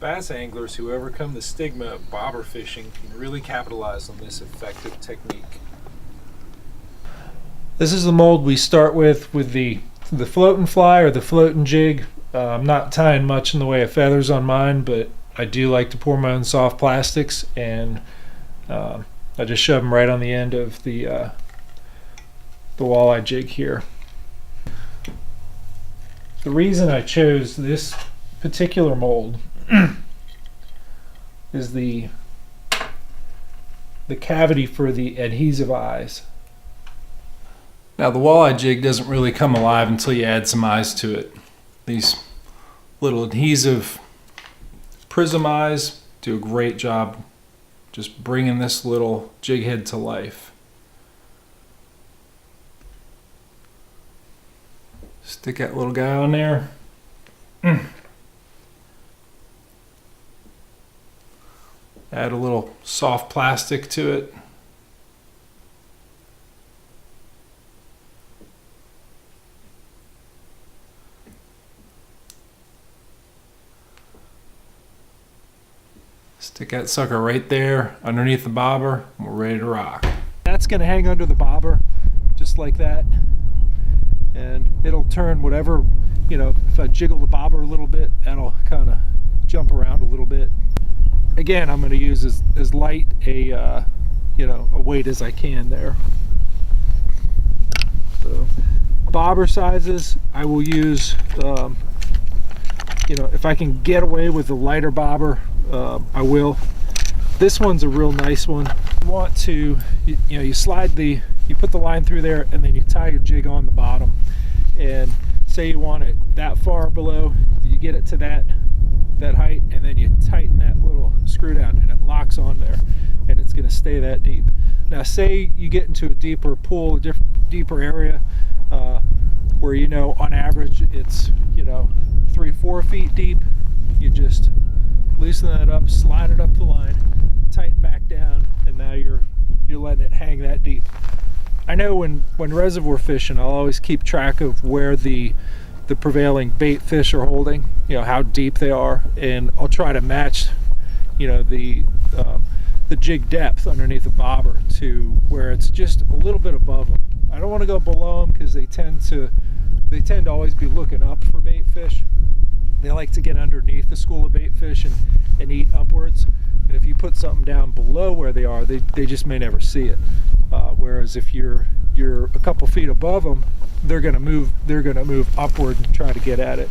Bass anglers who overcome the stigma of bobber fishing can really capitalize on this effective technique. This is the mold we start with the floating fly or the floating jig. I'm not tying much in the way of feathers on mine, but I do like to pour my own soft plastics, and I just shove them right on the end of the walleye jig here. The reason I chose this particular mold is the cavity for the adhesive eyes. Now the walleye jig doesn't really come alive until you add some eyes to it. These little adhesive prism eyes do a great job just bringing this little jig head to life. Stick that little guy on there. Add a little soft plastic to it. Stick that sucker right there underneath the bobber, and we're ready to rock. That's going to hang under the bobber just like that, and it'll turn whatever, if I jiggle the bobber a little bit, that'll kind of jump around a little bit. Again, I'm going to use as light a weight as I can there. So bobber sizes, I will use if I can get away with the lighter bobber, I will. This one's a real nice one. You want to, you put the line through there, and then you tie your jig on the bottom. And say you want it that far below, you get it to that height, and then you tighten that little screw down, and it locks on there, and it's going to stay that deep. Now, say you get into a deeper pool, a deeper area, where on average it's 3-4 feet deep. You just loosen that up, slide it up the line, tighten back down, and now you're letting it hang that deep. I know when reservoir fishing, I'll always keep track of where the prevailing bait fish are holding, how deep they are, and I'll try to match the jig depth underneath the bobber to where it's just a little bit above them. I don't want to go below them because they tend to always be looking up for bait fish. They like to get underneath the school of bait fish and eat upwards. And if you put something down below where they are, they just may never see it. Whereas if you're a couple feet above them, they're gonna move upward and try to get at it.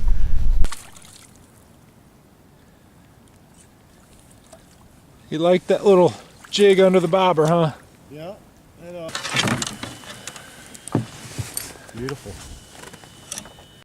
You like that little jig under the bobber, huh? Yeah. Beautiful.